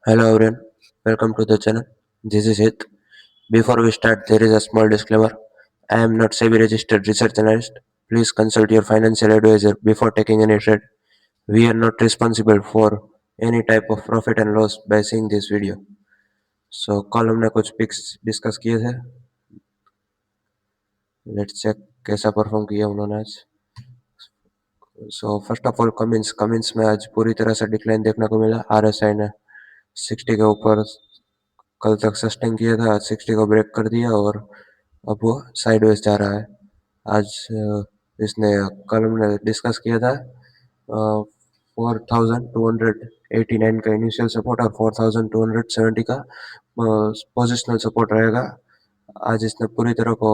Hello everyone, welcome to the channel. This is it. Before we start, there is a small disclaimer. I am not SEBI registered research analyst. Please consult your financial advisor before taking any trade. We are not responsible for any type of profit and loss by seeing this video. So कल हमने कुछ pics discuss किए थे. Let's check कैसा perform किया उन्होंने आज. So first of all Cummins में आज पूरी तरह से डिक्लाइन देखने को मिला. आरएसआई ने 60 के ऊपर कल तक सस्टेन किया था, आज 60 को ब्रेक कर दिया और अब वो साइडवेज जा रहा है. आज इसने कल हमने डिस्कस किया था 4289 का इनिशियल सपोर्ट और 4270 का पोजिशनल सपोर्ट रहेगा. आज इसने पूरी तरह को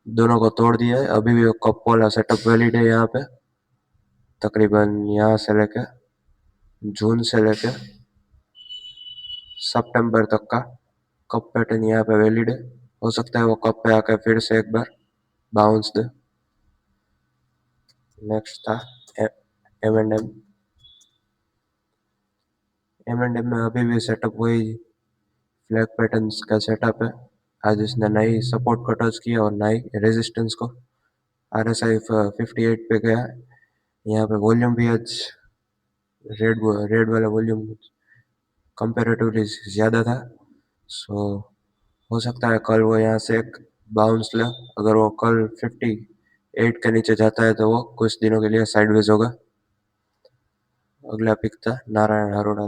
दोनों को तोड़ दिया है. अभी भी कप वाला सेटअप वैलिड है. यहाँ पे तकरीबन यहाँ से लेके जून से लेके सितंबर तक का कप पैटर्न यहाँ पे वैलिड है. हो सकता है वो कप पे आके फिर से एक बार बाउंस दे. नेक्स्ट था एम एंड एम में अभी भी सेटअप वही फ्लैग पैटर्न्स का सेटअप है. आज इसने नई सपोर्ट को टच किया और नई रेजिस्टेंस को. आरएसआई 58 पे गया. यहाँ पे वॉल्यूम भी आज रेड रेड वाला वॉल्यूम कंपेरेटिवली ज़्यादा था. सो हो सकता है कल वो यहाँ से एक बाउंस ले. अगर वो कल 58 के नीचे जाता है तो वो कुछ दिनों के लिए साइडवेज होगा. अगला पिक था नारायण हरोड़ा.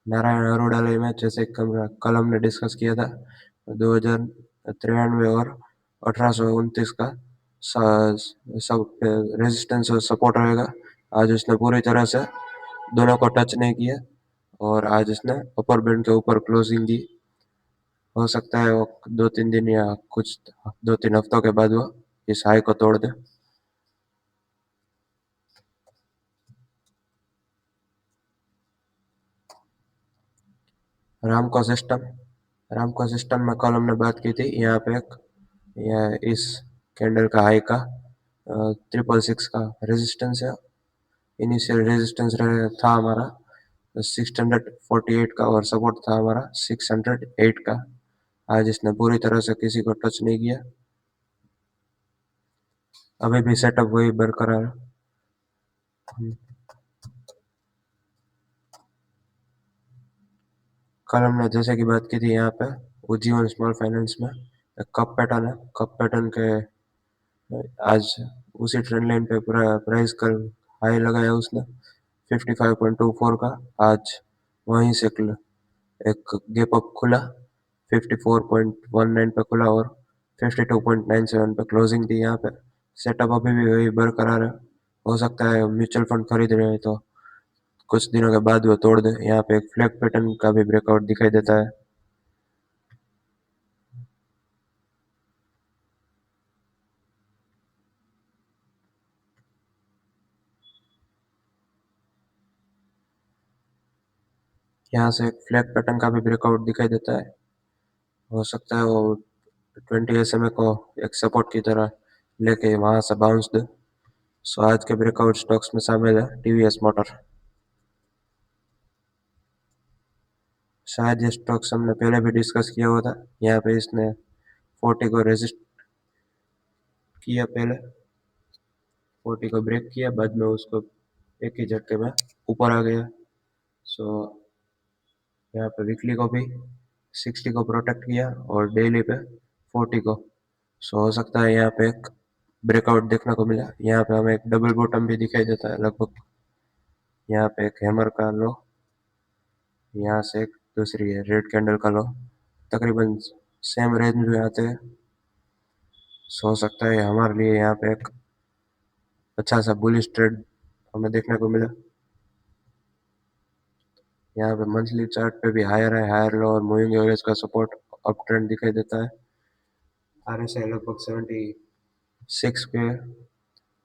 नारायण हरोड़ा में जैसे कल हमने डिस्कस किया था 2093 और 1829 का सब रेजिस्टेंस और सपोर्ट रहेगा. आज उसने पूरी तरह से दोनों को टच नहीं किया और आज इसने अपर बैंड के ऊपर क्लोजिंग दी. हो सकता है वो 2-3 दिन या कुछ 2-3 हफ्तों के बाद वो इस हाई को तोड़ दे. रामको सिस्टम में कल हमने बात की थी. यहाँ पे इस कैंडल का हाई का 666 का रेजिस्टेंस है. इनिशियल रेजिस्टेंस था हमारा 648 का और सपोर्ट था हमारा 608 का. आज इसने पूरी तरह से किसी को टच नहीं किया. अभी भी सेटअप वही बरकरार है. कल हमने जैसे कि बात की थी यहाँ पे उज्जीवन स्मॉल फाइनेंस में एक कप पैटर्न है. कप पैटर्न के आज उसी ट्रेंड लाइन पे पूरा प्राइस कल हाई लगाया उसने 55.24 का. आज वहीं से एक गैप अप खुला 54.19 पे खुला और 52.97 पे क्लोजिंग थी. यहाँ पे सेटअप अभी भी वही बरकरार है. हो सकता है म्यूचुअल फंड खरीद रहे हैं तो कुछ दिनों के बाद वो तोड़ दे. यहाँ पे एक फ्लैग पैटर्न का भी ब्रेकआउट दिखाई देता है. यहाँ से एक फ्लैग पैटर्न का भी ब्रेकआउट दिखाई देता है. हो सकता है वो 20 SMA को एक सपोर्ट की तरह लेके वहां से बाउंस दे. सो आज के ब्रेकआउट स्टॉक्स में शामिल है टीवीएस मोटर. शायद ये स्टॉक्स हमने पहले भी डिस्कस किया हुआ था. यहाँ पे इसने 40 को रेजिस्ट किया, पहले 40 को ब्रेक किया, बाद में उसको एक ही झटके में ऊपर आ गया. सो यहाँ पे वीकली को भी 60 को प्रोटेक्ट किया और डेली पे 40 को. सो हो सकता है यहाँ पे एक ब्रेकआउट देखने को मिला. यहाँ पे हमें एक डबल बॉटम भी दिखाई देता है लगभग. यहाँ पे एक हैमर का लो, यहाँ से एक दूसरी है रेड कैंडल का लो, तकरीबन सेम रेंज में आते हैं. सो हो सकता है हमारे लिए यहाँ पे एक अच्छा सा बुलिश ट्रेड हमें देखने को मिला. यहाँ पे मंथली चार्ट पे भी हायर है, हायर लो और मूविंग एवरेज का सपोर्ट अप ट्रेंड दिखाई देता है. आरएसआई लगभग 76 पे है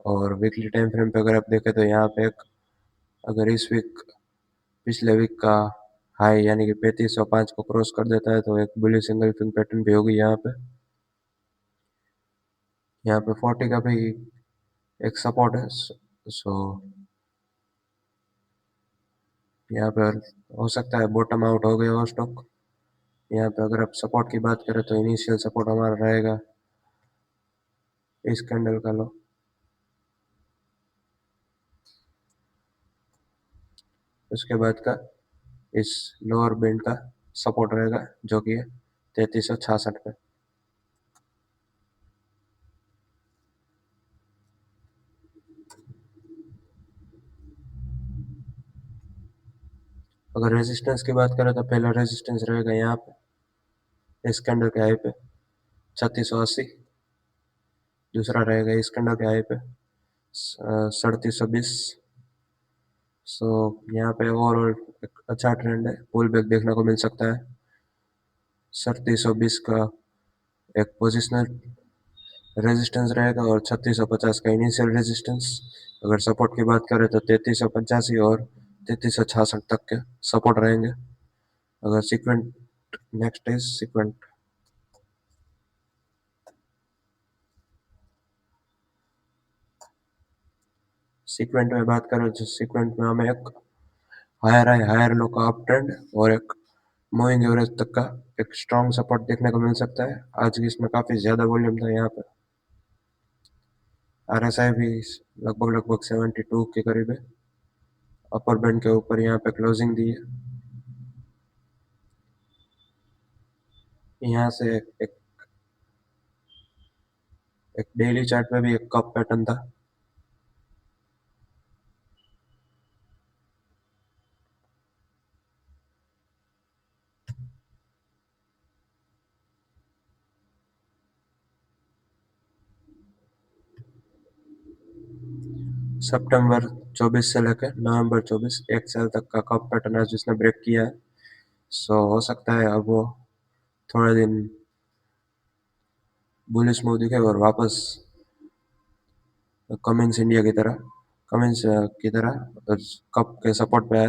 और वीकली टाइम फ्रेम पे अगर आप देखें तो यहाँ पे एक अगर इस वीक पिछले वीक का हाई यानी कि 3505 को क्रॉस कर देता है तो एक बुलिश सिंगल फिंग पैटर्न भी होगी. यहाँ पे 40 का भी एक सपोर्ट है. सो यहाँ पर हो सकता है बॉटम आउट हो गया हो स्टॉक। यहाँ पे अगर आप सपोर्ट की बात करें तो इनिशियल सपोर्ट हमारा रहेगा इस कैंडल का लो। उसके बाद का इस लोअर बैंड का सपोर्ट रहेगा जो कि है 3366 पे। अगर रेजिस्टेंस की बात करें तो पहला रेजिस्टेंस रहेगा यहाँ पे इस कैंडल के हाई पे 3680। दूसरा रहेगा इस कैंडल के हाई पे 3720। सो यहाँ पे ओवरऑल एक अच्छा ट्रेंड है, पुल बैक देखने को मिल सकता है। 3720 का एक पोजिशनल रेजिस्टेंस रहेगा और 3650 का इनिशियल रेजिस्टेंस। अगर सपोर्ट की बात करें तो 3385 और 3366 तक के सपोर्ट रहेंगे। अगर Sequent next is Sequent. Sequent में बात करें तो सीक्वेंट में हमें एक हायर हाई हायर लो का अप ट्रेंड और एक मूविंग एवरेज तक का एक स्ट्रॉन्ग सपोर्ट देखने को मिल सकता है। आज की इसमें काफी ज्यादा वॉल्यूम था यहाँ पे। आरएसआई भी लगभग लगभग 72 के करीब है। अपर बैंड के ऊपर यहाँ पे क्लोजिंग दी है। यहाँ से एक डेली चार्ट में भी एक कप पैटर्न था। सितंबर 24 से लेकर नवंबर 24 एक साल तक का कप पैटर्न आज जिसने ब्रेक किया है। सो हो सकता है अब वो थोड़े दिन बुलिश मूव दिखे और वापस कमिंस इंडिया की तरह कमिंस की तरह कप के सपोर्ट पे है।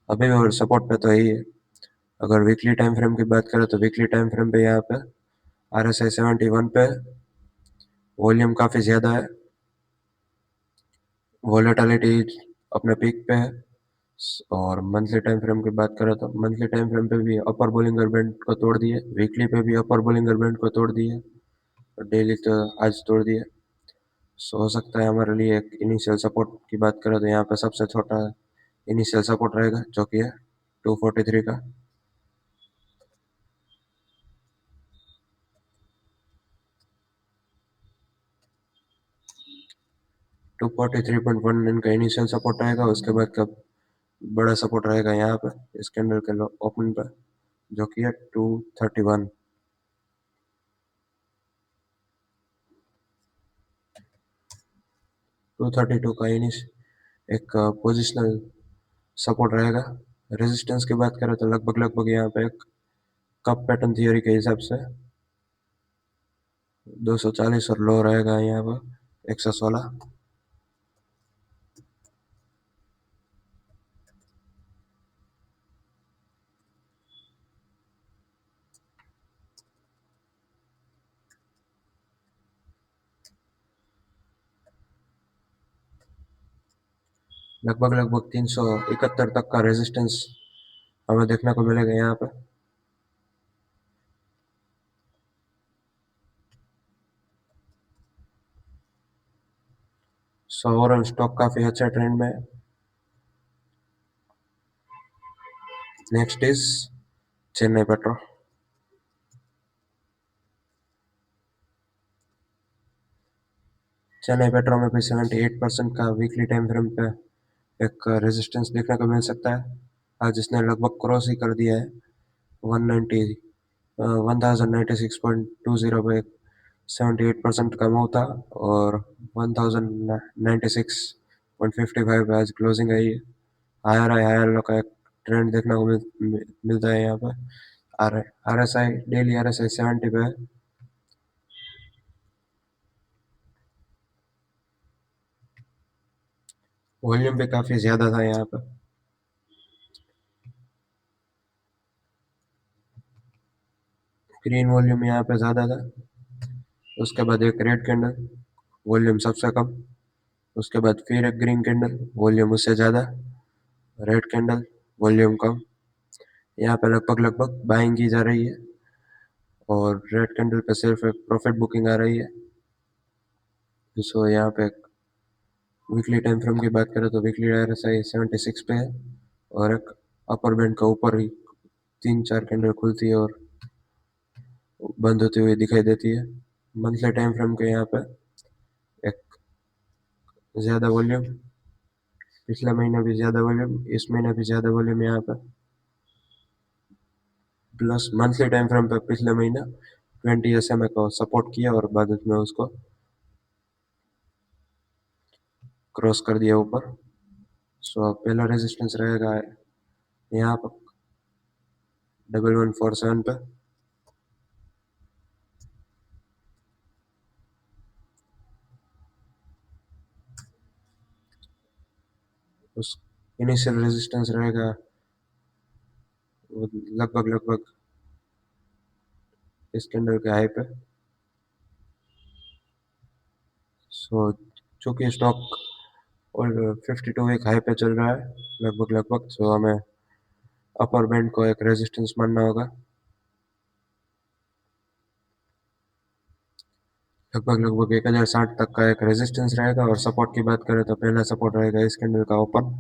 अभी भी और सपोर्ट पे तो है ही है। अगर वीकली टाइम फ्रेम की बात करें तो वीकली टाइम फ्रेम पे यहाँ पे RSI 71 पे वॉल्यूम काफ़ी ज़्यादा है। वॉलेटिलिटी अपने पीक पे है। और मंथली टाइम फ्रेम की बात करें तो मंथली टाइम फ्रेम पे भी अपर बोलिंगर बैंड को तोड़ दिए, वीकली पे भी अपर बोलिंगर बैंड को तोड़ दिए और डेली तो आज तोड़ दिए। सो हो सकता है हमारे लिए एक इनिशियल सपोर्ट की बात करें तो यहाँ पे सबसे छोटा इनिशियल सपोर्ट रहेगा जो कि है 243 का। 243.1 इनका इनिशियल सपोर्ट रहेगा। उसके बाद का बड़ा सपोर्ट रहेगा यहाँ पे इस कैंडल के ओपन पे जो कि है 231। 232 का इनिश एक पोजिशनल सपोर्ट रहेगा। रेजिस्टेंस की बात करें तो लगभग लगभग यहाँ पे एक कप पैटर्न थियोरी के हिसाब से 240 और लो रहेगा यहाँ पर 116। लगभग लगभग 371 तक का रेजिस्टेंस हमें देखने को मिलेगा यहाँ पे। सो ओवरऑल स्टॉक काफी अच्छा ट्रेंड में है। Next is Chennai petro. Chennai petro में भी 78% का वीकली टाइम फ्रेम पे एक रेजिस्टेंस देखने को मिल सकता है। आज इसने लगभग क्रॉस ही कर दिया है 190 1096.20 पे 78% का मूव था और 1096.55 पे आज क्लोजिंग आई है। हायर लो का एक ट्रेंड देखने को मिलता है यहाँ पे। RSI डेली RSI 70 पे है। वॉल्यूम भी काफी ज्यादा था यहाँ पे। ग्रीन वॉल्यूम यहाँ पे ज्यादा था। उसके बाद एक रेड कैंडल वॉल्यूम सबसे कम। उसके बाद फिर एक ग्रीन कैंडल वॉल्यूम उससे ज्यादा। रेड कैंडल वॉल्यूम कम। यहाँ पे लगभग लगभग बाइंग की जा रही है और रेड कैंडल पे सिर्फ एक प्रॉफिट बुकिंग आ रही है। सो यहाँ पे वीकली टाइम फ्रेम की बात करें तो वीकली RSI 76 पे है और एक अपर बैंड का ऊपर ही 3-4 कैंडल खुलती है और बंद होती हुई दिखाई देती है। मंथली टाइम फ्रेम के यहाँ पे एक ज़्यादा वॉल्यूम, पिछला महीना भी ज़्यादा वॉल्यूम, इस महीना भी ज़्यादा वॉल्यूम यहाँ पे। प्लस मंथली टाइम फ्रेम पे पिछले महीना 20 SMA को सपोर्ट किया और बाद में उसको क्रॉस कर दिया ऊपर। सो पहला रेजिस्टेंस रहेगा यहाँ पर 1147 पे। उस इनिशियल रेजिस्टेंस रहेगा लगभग लगभग इस कैंडल के हाई पे। सो चूंकि स्टॉक और 52 वीक हाई पे चल रहा है लगभग लगभग, सो हमें अपर बैंड को एक रेजिस्टेंस मानना होगा। लगभग लगभग 1060 तक का एक रेजिस्टेंस रहेगा और सपोर्ट की बात करें तो पहला सपोर्ट रहेगा इस कैंडल का ओपन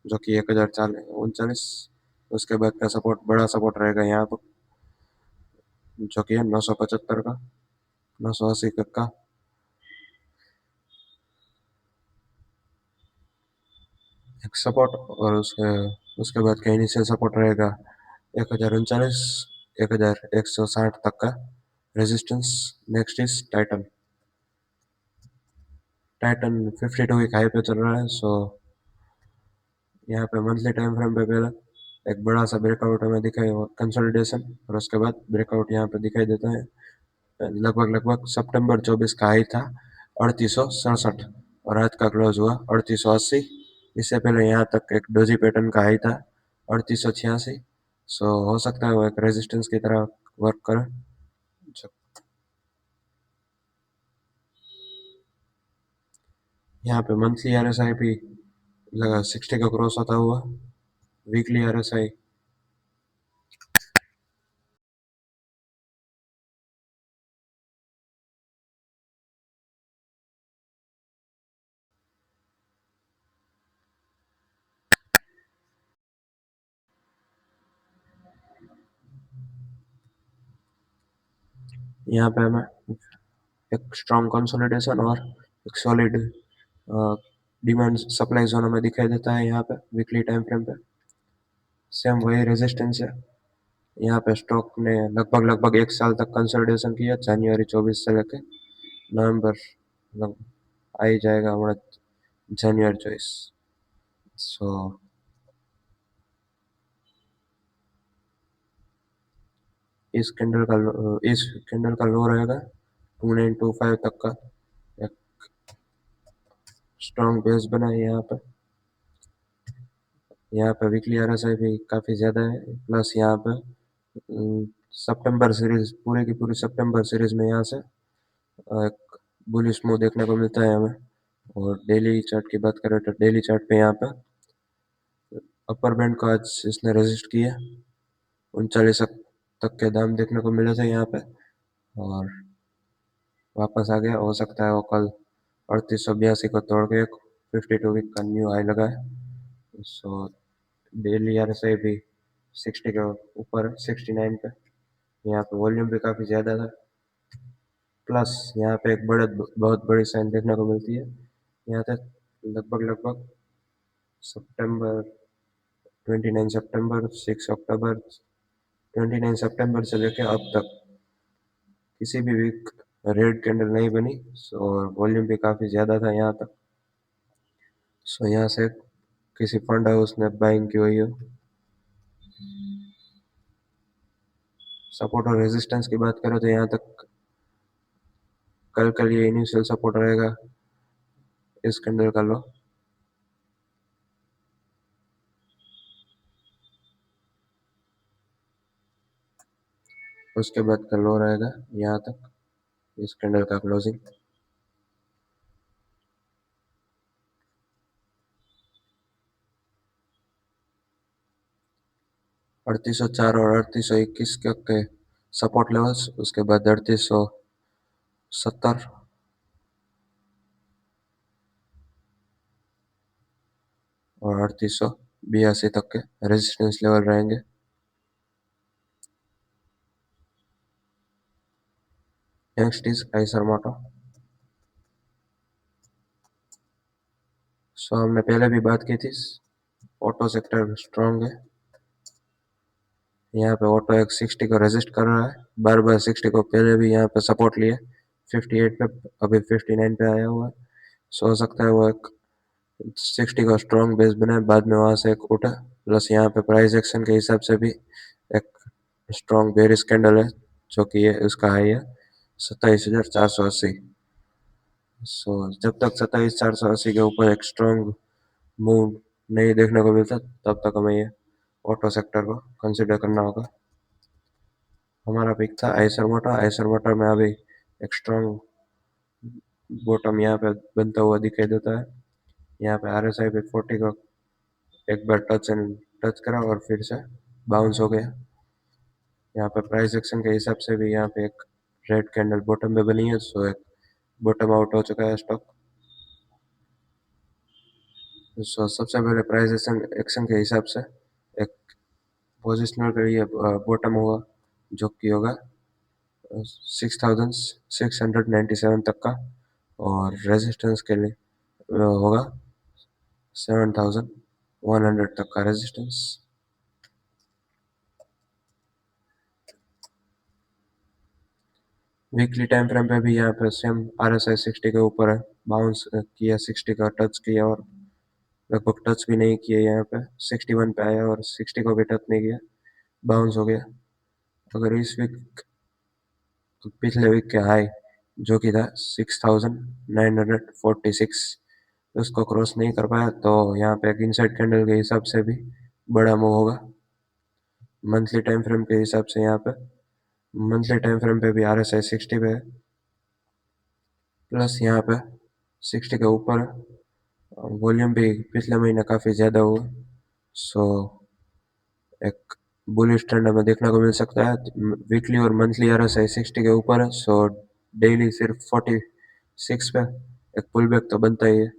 जो कि 1039। उसके बाद का सपोर्ट बड़ा सपोर्ट रहेगा यहाँ पर जो कि है 975 का, 980 तक का। एक सपोर्ट और उसके बाद का इनिशियल सपोर्ट रहेगा 1039, 1160 तक का resistance. Next is Titan. Titan 52 week high पे चल रहा है। सो यहाँ पे मंथली टाइम फ्रेम पे पहले एक बड़ा सा ब्रेकआउट हमें दिखाई कंसोलिडेशन और उसके बाद ब्रेकआउट यहाँ पे दिखाई देता है। लगभग लगभग सितंबर 24 का हाई था 3867 और आज का क्लोज हुआ 3880। इससे पहले यहाँ तक एक डोजी पैटर्न का हाई था 3886। सो हो सकता है वो एक रेजिस्टेंस की तरह वर्क करे। यहाँ पे मंथली RSI भी लगा 60 का क्रॉस होता हुआ। वीकली RSI यहाँ पे हमें एक स्ट्रॉन्ग कंसोलिडेशन और एक सॉलिड डिमांड सप्लाई जोन हमें दिखाई देता है यहाँ पे वीकली टाइम फ्रेम पे। सेम वही रेजिस्टेंस है। यहाँ पे स्टॉक ने लगभग लगभग 1 साल तक कंसोलिडेशन किया, जनवरी 24 से लेके नवंबर आ ही जाएगा हमारा जनवरी 24। सो इस कैंडल का लो रहेगा 2925 तक का। एक स्ट्रॉन्ग बेस बना है यहाँ पे। यहाँ पे वीकली RSI भी काफ़ी ज़्यादा है। प्लस यहाँ पे सितंबर सीरीज पूरे की पूरी सितंबर सीरीज में यहाँ से एक बुलिश मूव देखने को मिलता है हमें। और डेली चार्ट की बात करें तो डेली चार्ट पे यहाँ पे अपर बैंड को आज इसने रेजिस्ट किया 39 तक के दाम देखने को मिले थे यहाँ पे और वापस आ गया। हो सकता है वो कल 3882 को तोड़ के एक 52 वीक का न्यू हाई लगा है। सो डेली RSI भी 60 के ऊपर है, 69 पे। यहाँ पे वॉल्यूम भी काफ़ी ज़्यादा था। प्लस यहाँ पे एक बहुत बड़ी साइन देखने को मिलती है यहाँ तक लगभग लगभग सितंबर 29 सितंबर 6 अक्टूबर 29 सितंबर से लेकर अब तक किसी भी वीक रेड कैंडल नहीं बनी। और वॉल्यूम भी काफ़ी ज़्यादा था यहाँ तक। सो यहाँ से किसी फंड हाउस ने बाइंग की हुई हो। सपोर्ट और रेजिस्टेंस की बात करें तो यहाँ तक कल के लिए इनिशियल सपोर्ट रहेगा इस कैंडल का लो। उसके बाद का लो रहेगा यहाँ तक इस कैंडल का क्लोजिंग। 3804 और 3821 के सपोर्ट लेवल्स, उसके बाद 3870 और 3882 तक के रेजिस्टेंस लेवल रहेंगे। नेक्स्ट इज आइसर मोटो। सो हमने पहले भी बात की थी, ऑटो सेक्टर स्ट्रॉन्ग है। यहाँ पे ऑटो एक 60 को रेजिस्ट कर रहा है, बार बार 60 को पहले भी यहाँ पे सपोर्ट लिए 58 पे, अभी 59 पे आया हुआ है। सो हो सकता है वो एक 60 का स्ट्रॉन्ग बेस बनाए, बाद में वहां से एक उठा। प्लस यहाँ पे प्राइस एक्शन के हिसाब से भी एक स्ट्रॉन्ग बेरिश कैंडल है, जो कि ये उसका हाई है 27,480। सो जब तक 27,480 के ऊपर एक स्ट्रॉन्ग मूव नहीं देखने को मिलता, तब तक हमें ये ऑटो सेक्टर को कंसिडर करना होगा। हमारा पिक था आइसर मोटर। आइसर मोटर में अभी एक स्ट्रॉन्ग बॉटम यहाँ पे बनता हुआ दिखाई देता है। यहाँ पे RSI पे 40 को एक बार टच करा और फिर से बाउंस हो गया। यहाँ पे प्राइस एक्शन के हिसाब से भी यहाँ पे एक रेड कैंडल बॉटम में बनी है, सो एक बॉटम आउट हो चुका है स्टॉक। सो सबसे पहले प्राइस एक्शन के हिसाब से एक पोजिशनल के लिए बॉटम हुआ, जो कि होगा 6,697 तक का, और रेजिस्टेंस के लिए होगा 7,100 तक का रेजिस्टेंस। वीकली टाइम फ्रेम पे भी यहाँ पे सेम RSI 60 के ऊपर है, बाउंस किया 60 का, टच किया और लगभग टच भी नहीं किया। यहाँ पे 61 पे आया और 60 को भी टच नहीं किया, बाउंस हो गया। अगर इस वीक पिछले वीक के हाई जो कि था 6,946, उसको क्रॉस नहीं कर पाया, तो यहाँ पे एक इनसाइड कैंडल के हिसाब से भी बड़ा मूव होगा। मंथली टाइम फ्रेम के हिसाब से यहाँ पे मंथली टाइम फ्रेम पे भी RSI 60 पे है, प्लस यहाँ पे 60 के ऊपर वॉल्यूम भी पिछले महीने काफ़ी ज़्यादा हुआ। सो एक बुलिश ट्रेंड हमें देखने को मिल सकता है। वीकली और मंथली RSI 60 के ऊपर है, सो डेली सिर्फ 46 पे एक पुल बैक तो बनता ही है।